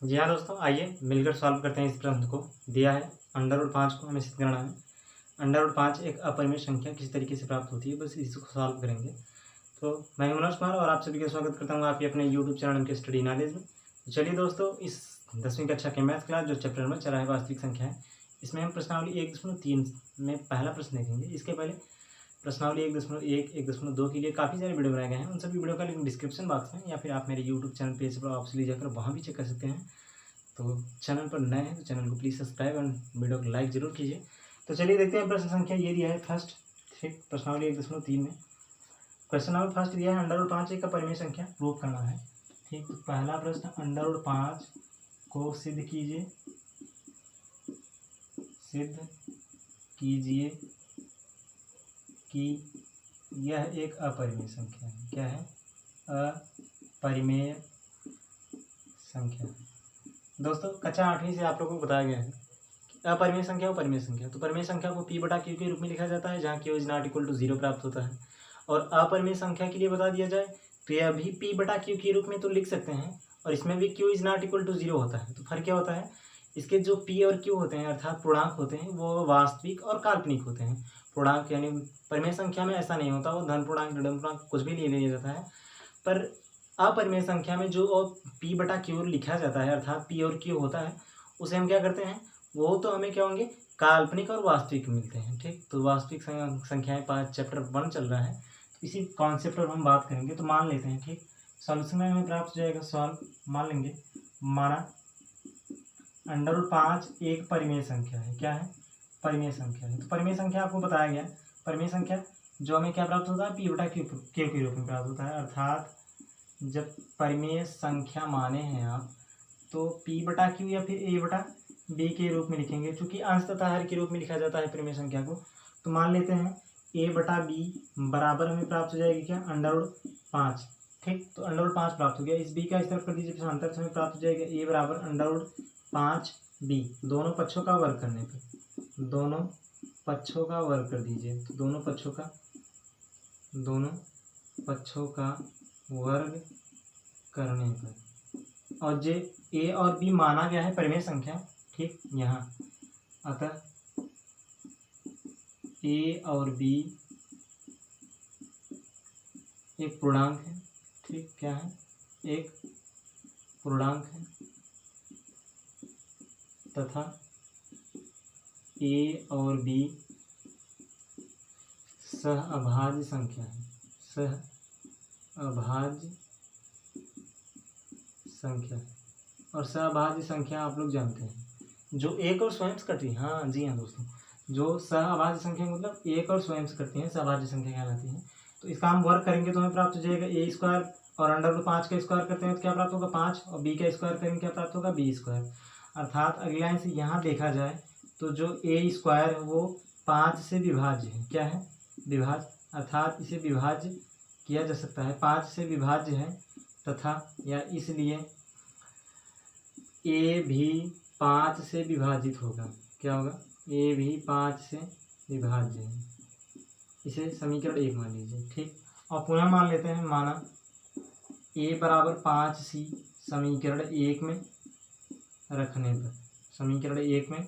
जी हाँ दोस्तों, आइए मिलकर सॉल्व करते हैं इस प्रश्न को। दिया है √5 को हमें सिद्ध करना है। √5 एक अपरिमेय संख्या किस तरीके से प्राप्त होती है, बस इसको सॉल्व करेंगे। तो मैं मनोज कुमार और आप सभी का स्वागत करता हूँ आपके अपने यूट्यूब चैनल के स्टडी नॉलेज में। तो चलिए दोस्तों, इस 10वीं कक्षा के मैथ क्लास जो चैप्टर नंबर चल रहा है वास्तविक संख्या है, इसमें हम प्रश्नावली 1.3 में पहला प्रश्न देखेंगे। इसके पहले प्रश्नावली 1.1, 1.2 के लिए काफ़ी सारे वीडियो बनाए गए हैं। उन सभी वीडियो का लिंक डिस्क्रिप्शन बॉक्स में या फिर आप मेरे यूट्यूब चैनल पेज पर ऑप्शन ले जाकर वहाँ भी चेक कर सकते हैं। तो चैनल पर नए हैं तो चैनल को प्लीज़ सब्सक्राइब और वीडियो को लाइक जरूर कीजिए। तो चलिए देखते हैं प्रश्न संख्या ये दिया है फर्स्ट, ठीक, प्रश्नावली 1.3 में क्वेश्चन नंबर फर्स्ट दिया है √5 एक अपरिमेय संख्या प्रूव करना है। ठीक, तो पहला प्रश्न √5 को सिद्ध कीजिए कि यह एक अपरिमेय संख्या है। क्या है? अपरिमेय संख्या। दोस्तों कक्षा 8वीं से आप लोगों को बताया गया है कि अपरिमेय संख्या और परिमेय संख्या, तो परिमेय संख्या को p/q के रूप में लिखा जाता है जहाँ q is not equal to 0 प्राप्त होता है। और अपरिमेय संख्या के लिए बता दिया जाए तो यह भी p/q के रूप में तो लिख सकते हैं और इसमें भी q is not equal to 0 होता है। तो फर्क क्या होता है, इसके जो p और q होते हैं अर्थात पूर्णांक होते हैं वो वास्तविक और काल्पनिक होते हैं। पूर्णांक यानी परिमेय संख्या में ऐसा नहीं होता, वो धन पूर्णांक ऋण पूर्णांक कुछ भी ले लिया जाता है। पर अपरिमेय संख्या में जो p/q लिखा जाता है अर्थात p और q होता है उसे हम क्या करते हैं, वो तो हमें क्या होंगे, काल्पनिक और वास्तविक मिलते हैं। ठीक, तो वास्तविक संख्याएं 5 चैप्टर 1 चल रहा है, तो इसी कॉन्सेप्ट पर हम बात करेंगे। तो मान लेते हैं, ठीक, सॉल्यूशन में हमें प्राप्त हो जाएगा सॉल्व। मान लेंगे, माना √5 एक परिमेय संख्या है। क्या है? परिमेय संख्या है। तो परिमेय संख्या आपको बताया गया, परिमेय संख्या जो हमें क्या प्राप्त होता है, p/q के रूप में प्राप्त होता है। अर्थात जब परिमेय संख्या माने हैं आप तो p/q या फिर a/b के रूप में लिखेंगे, क्योंकि अंश तथा हर के रूप में लिखा जाता है परिमेय संख्या को। तो मान लेते हैं a/b बराबर हमें प्राप्त हो जाएगी क्या, √5। ठीक, तो √5 प्राप्त हो गया। इस b का इस तरफ कर दीजिए, अंतर से हमें प्राप्त हो जाएगा a बराबर √5b। दोनों पक्षों का वर्ग करने पर, दोनों पक्षों का वर्ग कर दीजिए, तो दोनों पक्षों का वर्ग करने पर, और जे a और b माना गया है परिमेय संख्या। ठीक, यहाँ अतः a और b एक पूर्णांक है। ठीक, क्या है? एक पूर्णांक है तथा a और b सहअभाज्य संख्या है। सहअभाज्य संख्या, और सहअभाज्य संख्या आप लोग जानते हैं जो एक और स्वयं से कटती है। हाँ जी हाँ दोस्तों, जो सहअभाज्य संख्या मतलब एक और स्वयं से कटती है सहअभाज्य संख्या कहलाती है। तो इसका हम वर्ग करेंगे तो हमें प्राप्त हो जाएगा a² और √5 का स्क्वायर करते हैं तो क्या प्राप्त होगा 5, और b का स्क्वायर करेंगे क्या प्राप्त होगा b²। अर्थात अगली लाइन से यहाँ देखा जाए तो जो a² है वो 5 से विभाज्य है। क्या है? विभाज्य, अर्थात इसे विभाज्य किया जा सकता है, 5 से विभाज्य है तथा या इसलिए a भी 5 से विभाजित होगा। क्या होगा? a भी 5 से विभाज्य है। इसे समीकरण 1 मान लीजिए। ठीक, और पुनः मान लेते हैं, माना a बराबर 5c समीकरण 1 में रखने पर, समीकरण 1 में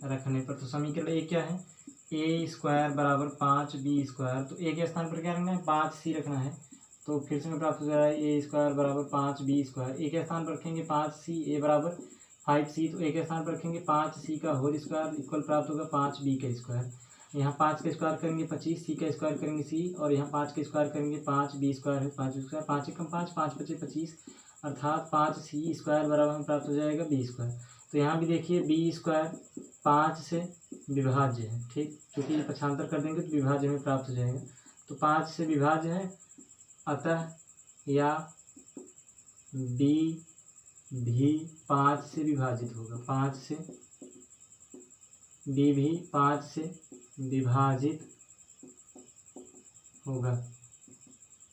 रखने पर, तो समीकरण 1 क्या है, a² बराबर 5b²। तो a के स्थान पर क्या रखना है, 5c रखना है। तो फिर से प्राप्त हो जाएगा a² बराबर 5b²। a के स्थान पर रखेंगे 5c, a बराबर 5c, तो a के स्थान पर रखेंगे 5c का होल स्क्वायर इक्वल प्राप्त होगा 5b का स्क्वायर। यहाँ 5 का स्क्वायर करेंगे 25, c का स्क्वायर करेंगे c, और यहाँ 5 का स्क्वायर करेंगे 5b² है, 5 5 एकम 5, 5 5 25, अर्थात 5c² बराबर हमें प्राप्त हो जाएगा b²। तो यहाँ भी देखिए b² 5 से विभाज्य है। ठीक, क्योंकि पक्षांतर कर देंगे तो विभाज्य में प्राप्त हो जाएगा। तो 5 से विभाज्य है, अतः या b भी 5 से विभाजित होगा, 5 से b भी 5 से विभाजित होगा।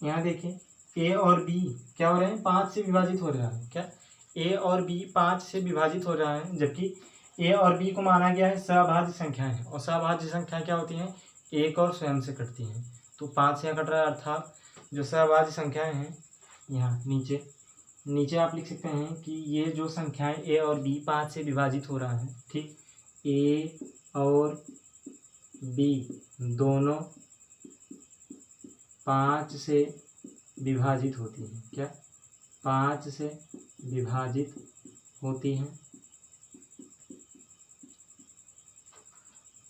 यहाँ देखिए a और b क्या हो रहे हैं, 5 से विभाजित हो रहा है। क्या? a और b 5 से विभाजित हो रहा है, जबकि a और b को माना गया है सहअभाज्य संख्याएं हैं, और सहअभाज्य संख्याएं क्या होती हैं, एक और स्वयं से कटती हैं। तो 5 से यहाँ कट रहा है, अर्थात जो सहअभाज्य संख्याएं हैं यहाँ नीचे नीचे आप लिख सकते हैं कि ये जो संख्याएं ए और बी 5 से विभाजित हो रहा है, ठीक, ए और बी दोनों 5 से विभाजित होती हैं। क्या? 5 से विभाजित होती हैं।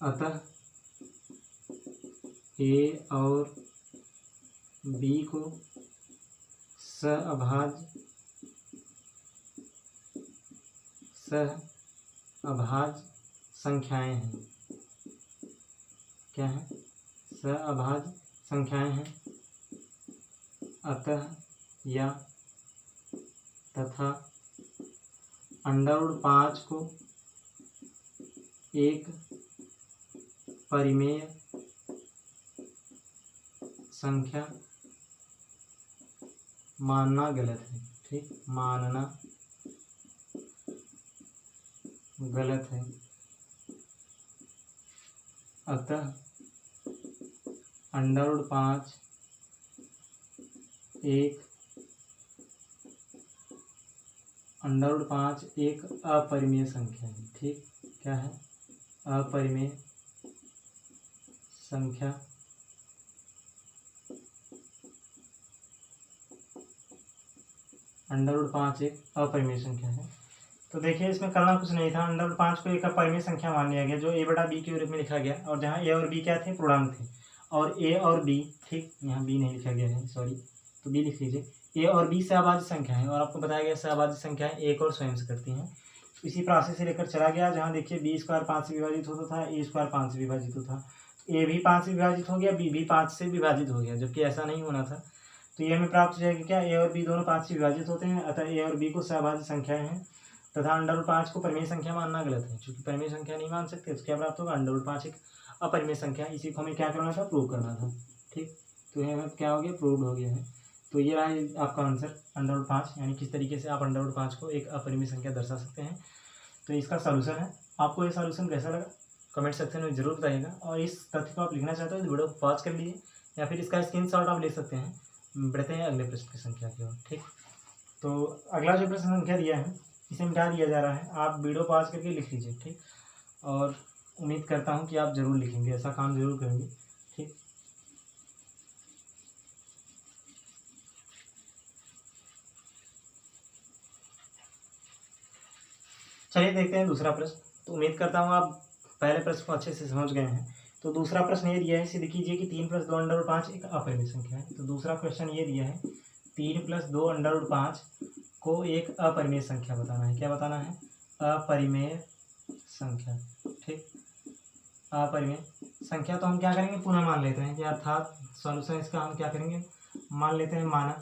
अतः ए और बी को सहअभाज्य संख्याएं हैं। क्या है? सहअभाज्य संख्याएं हैं। अतः या तथा √5 को एक परिमेय संख्या मानना गलत है। ठीक, मानना गलत है। अतः √5 एक अपरिमेय संख्या है। ठीक, क्या है? अपरिमेय संख्या। √5 एक अपरिमेय संख्या है। तो देखिए इसमें करना कुछ नहीं था, √5 को एक अपरिमेय संख्या मान लिया गया जो a/b के रूप में लिखा गया, और जहाँ a और b क्या थे? पूर्णांक थे। और a और b, ठीक, यहाँ b नहीं लिखा गया है, सॉरी, तो b लिख लीजिए। a और b सहअभाज्य संख्या है, और आपको बताया गया सहअभाज्य संख्याएं एक और स्वयं से करती हैं। इसी प्रोसेस से लेकर चला गया, जहाँ देखिए b² 5 से विभाजित होता था, a² 5 से विभाजित होता था, a भी 5 से विभाजित हो गया, b भी 5 से विभाजित हो गया, जबकि ऐसा नहीं होना था। तो ये हमें प्राप्त हो जाएगा क्या? a और b दोनों 5 से विभाजित होते हैं, अतः a और b को सहअभाज्य संख्याएं हैं, तथा √5 को परिमेय संख्या मानना गलत है। चूंकि परिमेय संख्या नहीं मान सकते तो क्या प्राप्त होगा? √5 एक अपरिमेय संख्या। इसी को हमें क्या करना था? प्रूव करना था। ठीक, तो ये हमें क्या हो गया? प्रूव हो गया है। तो ये रहा आपका आंसर √5, यानी किस तरीके से आप √5 को एक अपरिमेय संख्या दर्शा सकते हैं। तो इसका सॉल्यूशन है। आपको ये सॉल्यूशन कैसा लगा कमेंट सेक्शन में जरूर बताइएगा, और इस तथ्य को आप लिखना चाहते हो तो वीडियो को पॉज कर लीजिए, या फिर इसका स्क्रीनशॉट आप ले सकते हैं। बढ़ते हैं अगले प्रश्न की संख्या की ओर। ठीक, तो अगला जो प्रश्न संख्या दिया है इसे मिटा दिया जा रहा है, आप वीडियो पॉज करके लिख लीजिए। ठीक, और उम्मीद करता हूँ कि आप जरूर लिखेंगे, ऐसा काम जरूर करेंगे। ठीक, चलिए देखते हैं दूसरा प्रश्न। तो उम्मीद करता हूँ आप पहले प्रश्न को अच्छे से समझ गए हैं। तो दूसरा प्रश्न ये दिया है, इसे कीजिए कि 3 + 2 √5 एक अपरिमेय संख्या है। तो दूसरा क्वेश्चन ये दिया है, 3 + 2 √5 को एक अपरिमेय संख्या बताना है। क्या बताना है? अपरिमेय संख्या। ठीक, अपरिमेय संख्या। तो हम क्या करेंगे? पुनः मान लेते हैं कि अर्थात सॉल्यूशन इसका हम क्या करेंगे? मान लेते हैं, माना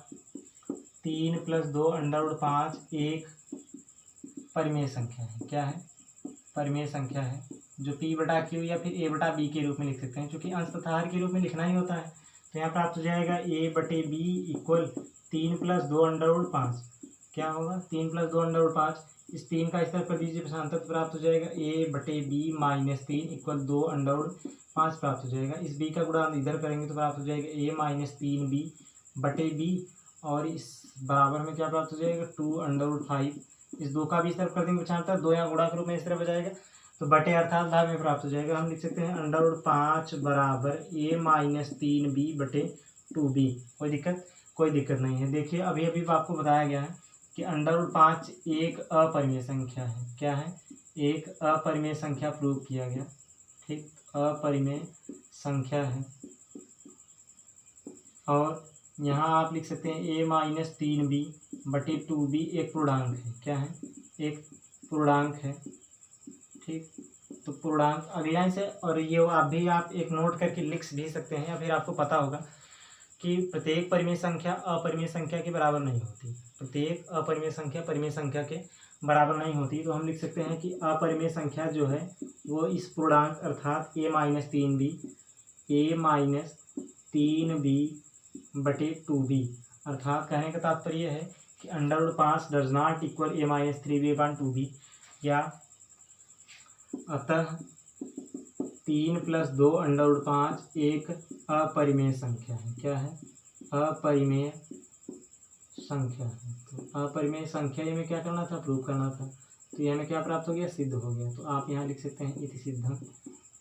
3 + 2 √5 एक परिमेय संख्या है। क्या है? परिमेय संख्या है, जो p/q या फिर a/b के रूप में लिख सकते हैं, क्योंकि अंश तथा हर के रूप में लिखना ही होता है। तो यहाँ प्राप्त हो जाएगा a/b इक्वल 3 + 2 √5। क्या होगा? 3 + 2 √5, इस 3 का इस तरफ कर दीजिए प्रशांत, प्राप्त हो जाएगा a/b - 3 इक्वल 2 √5 प्राप्त हो जाएगा। इस b का गुणा इधर करेंगे तो प्राप्त हो जाएगा a - 3b/b, और इस बराबर में क्या प्राप्त हो जाएगा? 2 √5। इस 2 का भी इस तरफ कर देंगे प्रशांत, 2 यहाँ गुणा के रूप में इस तरफ हो जाएगा, तो बटे अर्थात भाग में प्राप्त हो जाएगा। हम लिख सकते हैं √5 बराबर a - 3b/2b। कोई दिक्कत? कोई दिक्कत नहीं है। देखिए अभी अभी आपको बताया गया है कि √5 एक अपरिमेय संख्या है। क्या है? एक अपरिमेय संख्या प्रूव किया गया। ठीक, अपरिमेय संख्या है, और यहाँ आप लिख सकते हैं a - 3b/2b एक पूर्णांक है। क्या है? एक पूर्णांक है। ठीक, तो पूर्णांक अगली लाइन से, और ये आप एक नोट करके लिख भी सकते हैं, या फिर आपको पता होगा कि प्रत्येक परिमेय संख्या अपरिमेय संख्या के बराबर नहीं होती। प्रत्येक अपरिमेय संख्या परिमेय संख्या के बराबर नहीं होती। तो हम लिख सकते हैं कि अपरिमेय संख्या जो है वो इस पूर्णांक अर्थात a - 3b/2b, अर्थात कहने का तात्पर्य है कि √5 does not equal a - 3b/2b, या अतः 3 + 2 √5 एक अपरिमेय संख्या है। क्या है? अपरिमेय संख्या है। तो अपरिमेय संख्या ये में क्या करना था, प्रूव करना था। तो ये हमें क्या प्राप्त हो गया, सिद्ध हो गया। तो आप यहाँ लिख सकते हैं इति सिद्धम।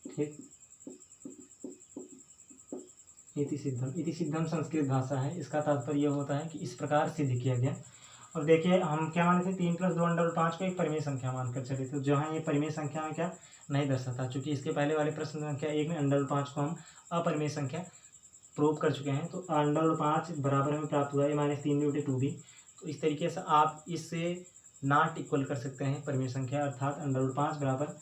ठीक, इति सिद्धम। इति सिद्धम संस्कृत भाषा है, इसका तात्पर्य यह होता है कि इस प्रकार सिद्ध किया गया। और देखिए हम क्या माने थे, 3 + 2 अंडर 5 को एक परिमेय संख्या मानकर चले थे। जहाँ ये परिमेय संख्या में क्या नहीं दर्शाता, चूंकि इसके पहले वाले प्रश्न संख्या 1 में अंडर 5 को हम अपरिमेय संख्या प्रूव कर चुके हैं। तो अंडर 5 बराबर हमें प्राप्त हुआ है -3/2b। तो इस तरीके से आप इससे नॉट इक्वल कर सकते हैं परिमेय संख्या, अर्थात अंडर 5 बराबर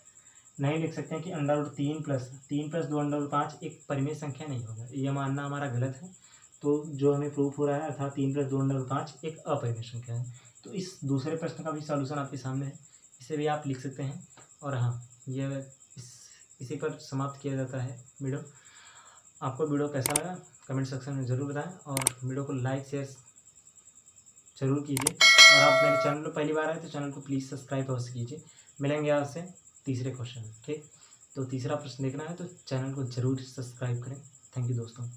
नहीं लिख सकते हैं कि अंडर 3 + 2 अंडर 5 एक परिमेय संख्या नहीं होगा, यह मानना हमारा गलत है। तो जो हमें प्रूफ हो रहा है अर्थात 3 + 2 अंडर 5 एक अपरिमेय संख्या है। तो इस दूसरे प्रश्न का भी सॉल्यूशन आपके सामने है, इसे भी आप लिख सकते हैं। और हाँ, यह इसी पर समाप्त किया जाता है वीडियो। आपको वीडियो कैसा लगा कमेंट सेक्शन में ज़रूर बताएं, और वीडियो को लाइक शेयर जरूर कीजिए। और आप मेरे चैनल पर पहली बार आए तो चैनल को प्लीज़ सब्सक्राइब अवश्य कीजिए। मिलेंगे आपसे तीसरे क्वेश्चन में। ठीक, तो तीसरा प्रश्न देखना है तो चैनल को जरूर सब्सक्राइब करें। थैंक यू दोस्तों।